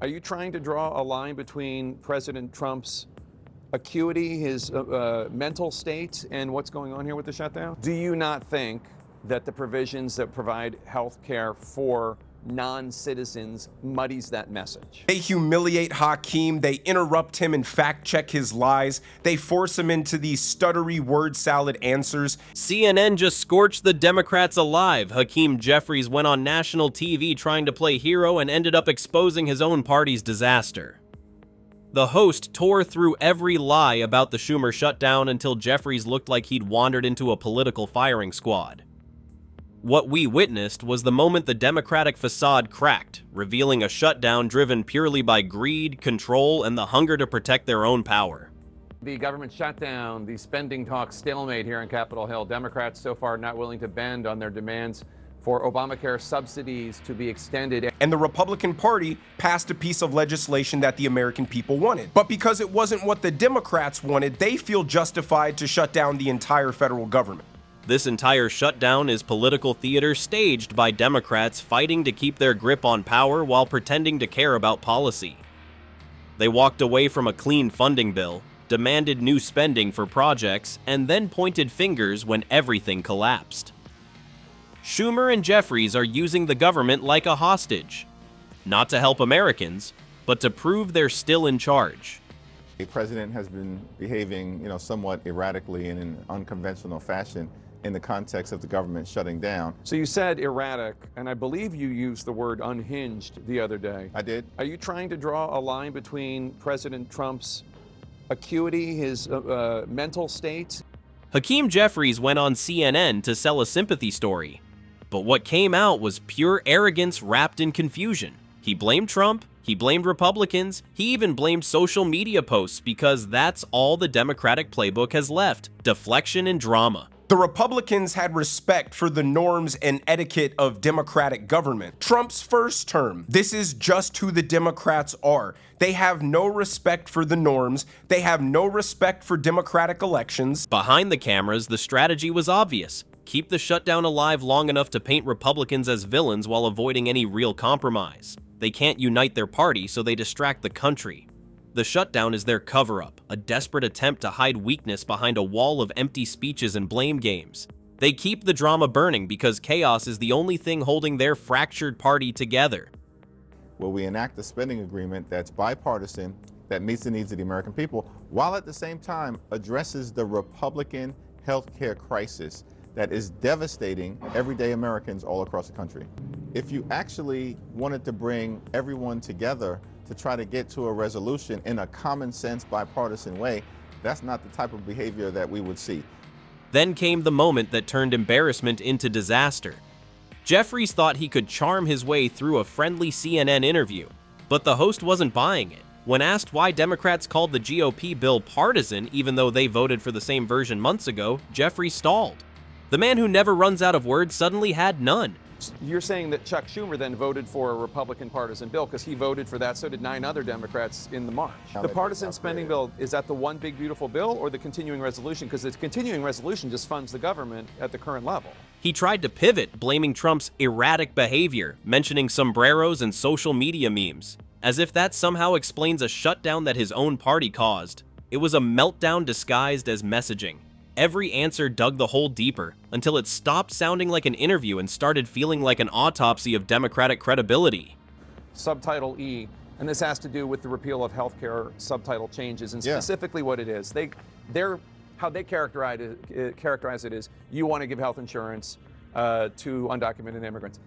Are you trying to draw a line between President Trump's acuity, his mental state, and what's going on here with the shutdown? Do you not think that the provisions that provide health care for non-citizens muddies that message? They humiliate Hakeem, they interrupt him and fact-check his lies, they force him into these stuttery word salad answers. CNN just scorched the Democrats alive. Hakeem Jeffries went on national TV trying to play hero and ended up exposing his own party's disaster. The host tore through every lie about the Schumer shutdown until Jeffries looked like he'd wandered into a political firing squad. What we witnessed was the moment the Democratic facade cracked, revealing a shutdown driven purely by greed, control, and the hunger to protect their own power. The government shutdown, the spending talk stalemate here on Capitol Hill. Democrats so far not willing to bend on their demands for Obamacare subsidies to be extended. And the Republican Party passed a piece of legislation that the American people wanted. But because it wasn't what the Democrats wanted, they feel justified to shut down the entire federal government. This entire shutdown is political theater staged by Democrats fighting to keep their grip on power while pretending to care about policy. They walked away from a clean funding bill, demanded new spending for projects, and then pointed fingers when everything collapsed. Schumer and Jeffries are using the government like a hostage, not to help Americans, but to prove they're still in charge. The president has been behaving, somewhat erratically and in an unconventional fashion in the context of the government shutting down. So you said erratic, and I believe you used the word unhinged the other day. I did. Are you trying to draw a line between President Trump's acuity, his mental state? Hakeem Jeffries went on CNN to sell a sympathy story, but what came out was pure arrogance wrapped in confusion. He blamed Trump, he blamed Republicans, he even blamed social media posts because that's all the Democratic playbook has left: deflection and drama. The Republicans had respect for the norms and etiquette of Democratic government. Trump's first term, this is just who the Democrats are. They have no respect for the norms. They have no respect for democratic elections. Behind the cameras, the strategy was obvious. Keep the shutdown alive long enough to paint Republicans as villains while avoiding any real compromise. They can't unite their party, so they distract the country. The shutdown is their cover-up, a desperate attempt to hide weakness behind a wall of empty speeches and blame games. They keep the drama burning because chaos is the only thing holding their fractured party together. Where we enact a spending agreement that's bipartisan, that meets the needs of the American people, while at the same time addresses the Republican healthcare crisis that is devastating everyday Americans all across the country. If you actually wanted to bring everyone together to try to get to a resolution in a common sense bipartisan way, that's not the type of behavior that we would see. Then came the moment that turned embarrassment into disaster. Jeffries thought he could charm his way through a friendly CNN interview, but the host wasn't buying it. When asked why Democrats called the GOP bill partisan even though they voted for the same version months ago, Jeffries stalled. The man who never runs out of words suddenly had none. You're saying that Chuck Schumer then voted for a Republican partisan bill because he voted for that, so did 9 other Democrats in the march. The partisan spending bill, is that the one big beautiful bill or the continuing resolution? Because the continuing resolution just funds the government at the current level. He tried to pivot, blaming Trump's erratic behavior, mentioning sombreros and social media memes, as if that somehow explains a shutdown that his own party caused. It was a meltdown disguised as messaging. Every answer dug the hole deeper, until it stopped sounding like an interview and started feeling like an autopsy of Democratic credibility. Subtitle E, and this has to do with the repeal of healthcare subtitle changes, and specifically what it is. How they characterize it is, you want to give health insurance to undocumented immigrants.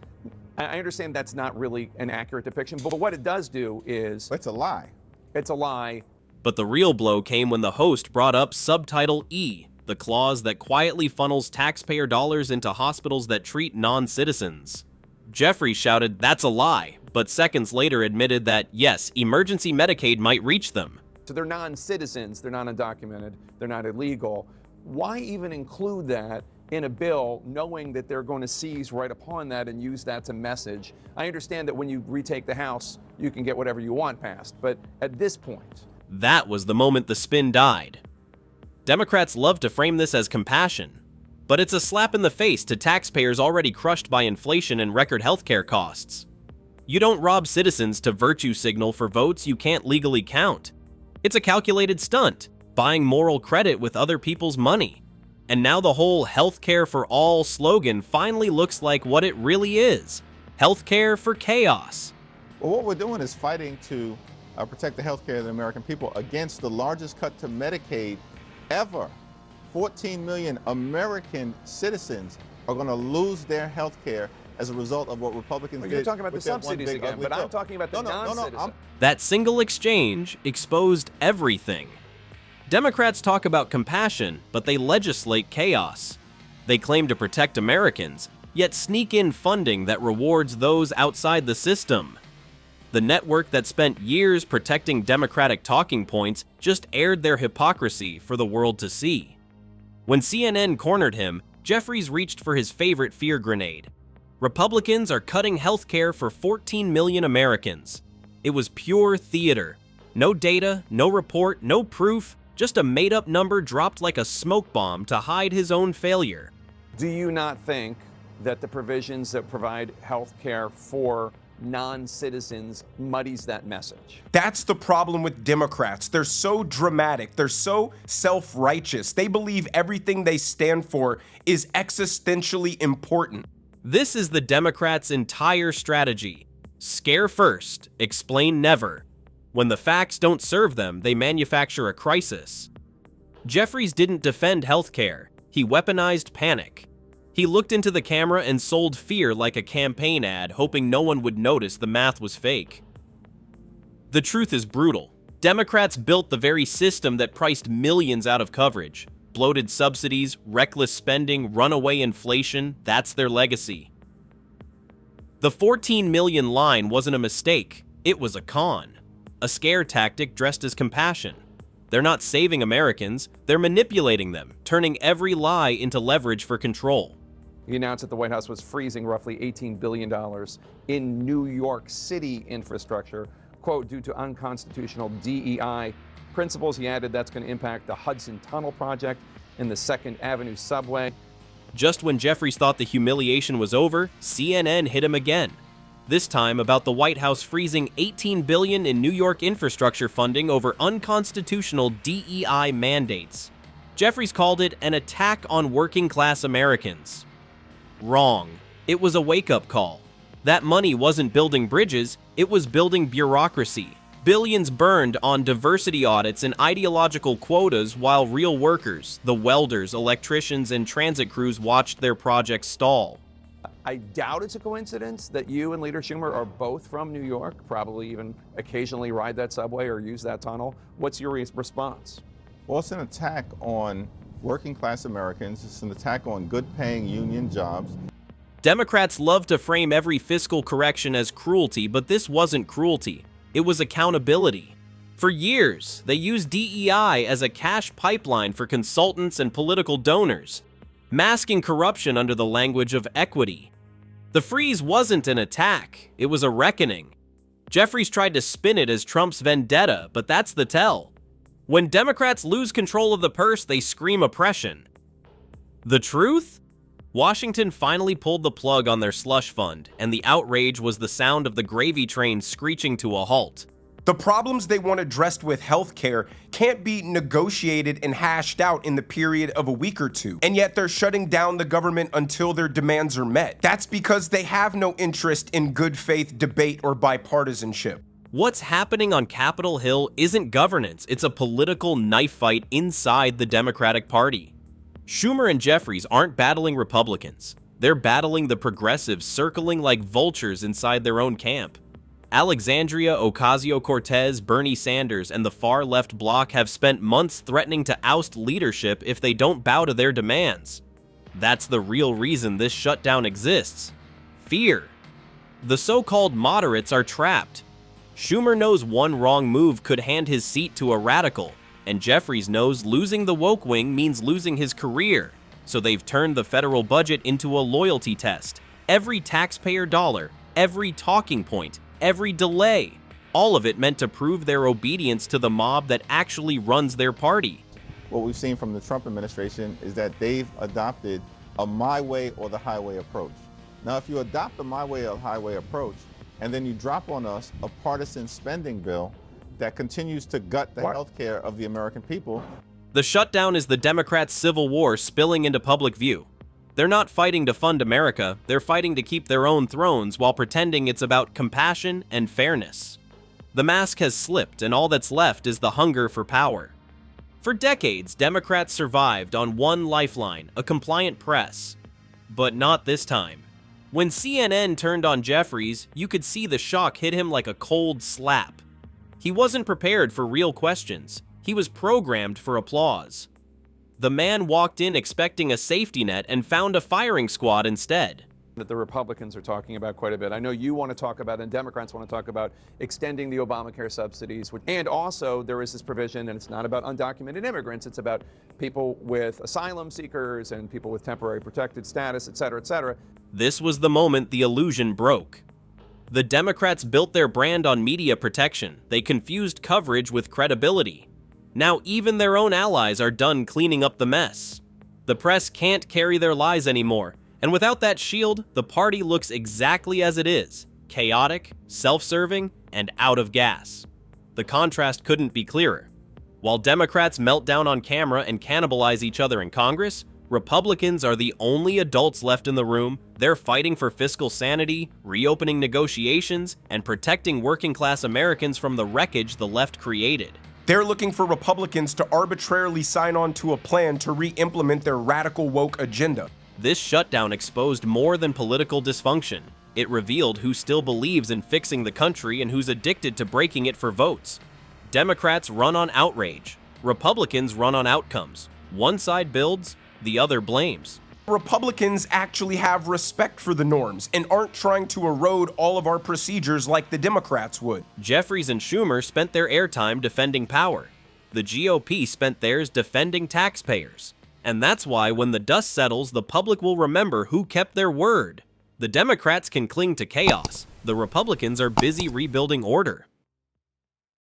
I understand that's not really an accurate depiction, but what it does do is... It's a lie. It's a lie. But the real blow came when the host brought up Subtitle E, the clause that quietly funnels taxpayer dollars into hospitals that treat non-citizens. Jeffries shouted, "That's a lie," but seconds later admitted that, yes, emergency Medicaid might reach them. So they're non-citizens, they're not undocumented, they're not illegal. Why even include that in a bill knowing that they're going to seize right upon that and use that to message? I understand that when you retake the House, you can get whatever you want passed, but at this point... That was the moment the spin died. Democrats love to frame this as compassion, but it's a slap in the face to taxpayers already crushed by inflation and record healthcare costs. You don't rob citizens to virtue signal for votes you can't legally count. It's a calculated stunt, buying moral credit with other people's money. And now the whole healthcare for all slogan finally looks like what it really is. Healthcare for chaos. Well, what we're doing is fighting to protect the health care of the American people against the largest cut to Medicaid ever. 14 million American citizens are going to lose their health care as a result of what Republicans did. You're talking about the with that one subsidies big, again, ugly but bill. I'm talking about the non-citizen. That single exchange exposed everything. Democrats talk about compassion, but they legislate chaos. They claim to protect Americans, yet sneak in funding that rewards those outside the system. The network that spent years protecting Democratic talking points just aired their hypocrisy for the world to see. When CNN cornered him, Jeffries reached for his favorite fear grenade. Republicans are cutting health care for 14 million Americans. It was pure theater. No data, no report, no proof, just a made-up number dropped like a smoke bomb to hide his own failure. Do you not think that the provisions that provide health care for non-citizens muddies that message? That's the problem with Democrats. They're so dramatic. They're so self-righteous. They believe everything they stand for is existentially important. This is the Democrats' entire strategy. Scare first, explain never. When the facts don't serve them, they manufacture a crisis. Jeffries didn't defend healthcare. He weaponized panic. He looked into the camera and sold fear like a campaign ad, hoping no one would notice the math was fake. The truth is brutal. Democrats built the very system that priced millions out of coverage. Bloated subsidies, reckless spending, runaway inflation, that's their legacy. The 14 million line wasn't a mistake, it was a con. A scare tactic dressed as compassion. They're not saving Americans, they're manipulating them, turning every lie into leverage for control. He announced that the White House was freezing roughly $18 billion in New York City infrastructure, quote, due to unconstitutional DEI principles. He added that's going to impact the Hudson Tunnel project and the 2nd Avenue subway. Just when Jeffries thought the humiliation was over, CNN hit him again. This time about the White House freezing $18 billion in New York infrastructure funding over unconstitutional DEI mandates. Jeffries called it an attack on working-class Americans. Wrong. It was a wake-up call. That money wasn't building bridges, it was building bureaucracy. Billions burned on diversity audits and ideological quotas while real workers, the welders, electricians, and transit crews watched their projects stall. I doubt it's a coincidence that you and Leader Schumer are both from New York, probably even occasionally ride that subway or use that tunnel. What's your response? Well, it's an attack on working class Americans. It's an attack on good paying union jobs. Democrats love to frame every fiscal correction as cruelty, but this wasn't cruelty. It was accountability. For years, they used DEI as a cash pipeline for consultants and political donors, masking corruption under the language of equity. The freeze wasn't an attack, it was a reckoning. Jeffries tried to spin it as Trump's vendetta, but that's the tell. When Democrats lose control of the purse, they scream oppression. The truth? Washington finally pulled the plug on their slush fund, and the outrage was the sound of the gravy train screeching to a halt. The problems they want addressed with healthcare can't be negotiated and hashed out in the period of a week or two, and yet they're shutting down the government until their demands are met. That's because they have no interest in good faith debate or bipartisanship. What's happening on Capitol Hill isn't governance, it's a political knife fight inside the Democratic Party. Schumer and Jeffries aren't battling Republicans. They're battling the progressives circling like vultures inside their own camp. Alexandria Ocasio-Cortez, Bernie Sanders, and the far-left bloc have spent months threatening to oust leadership if they don't bow to their demands. That's the real reason this shutdown exists. Fear. The so-called moderates are trapped. Schumer knows one wrong move could hand his seat to a radical, and Jeffries knows losing the woke wing means losing his career, so they've turned the federal budget into a loyalty test. Every taxpayer dollar, every talking point, every delay, all of it meant to prove their obedience to the mob that actually runs their party. What we've seen from the Trump administration is that they've adopted a my way or the highway approach. Now, if you adopt the my way or highway approach, and then you drop on us a partisan spending bill that continues to gut the health care of the American people. The shutdown is the Democrats' civil war spilling into public view. They're not fighting to fund America, they're fighting to keep their own thrones while pretending it's about compassion and fairness. The mask has slipped, and all that's left is the hunger for power. For decades, Democrats survived on one lifeline, a compliant press. But not this time. When CNN turned on Jeffries, you could see the shock hit him like a cold slap. He wasn't prepared for real questions. He was programmed for applause. The man walked in expecting a safety net and found a firing squad instead. That the Republicans are talking about quite a bit. I know you want to talk about, and Democrats want to talk about, extending the Obamacare subsidies. And also, there is this provision, and it's not about undocumented immigrants, it's about people with asylum seekers and people with temporary protected status, et cetera, et cetera. This was the moment the illusion broke. The Democrats built their brand on media protection. They confused coverage with credibility. Now even their own allies are done cleaning up the mess. The press can't carry their lies anymore, and without that shield, the party looks exactly as it is: chaotic, self-serving, and out of gas. The contrast couldn't be clearer. While Democrats melt down on camera and cannibalize each other in Congress, Republicans are the only adults left in the room. They're fighting for fiscal sanity, reopening negotiations, and protecting working-class Americans from the wreckage the left created. They're looking for Republicans to arbitrarily sign on to a plan to re-implement their radical woke agenda. This shutdown exposed more than political dysfunction. It revealed who still believes in fixing the country and who's addicted to breaking it for votes. Democrats run on outrage. Republicans run on outcomes. One side builds, the other blames. Republicans actually have respect for the norms and aren't trying to erode all of our procedures like the Democrats would. Jeffries and Schumer spent their airtime defending power. The GOP spent theirs defending taxpayers. And that's why when the dust settles, the public will remember who kept their word. The Democrats can cling to chaos. The Republicans are busy rebuilding order.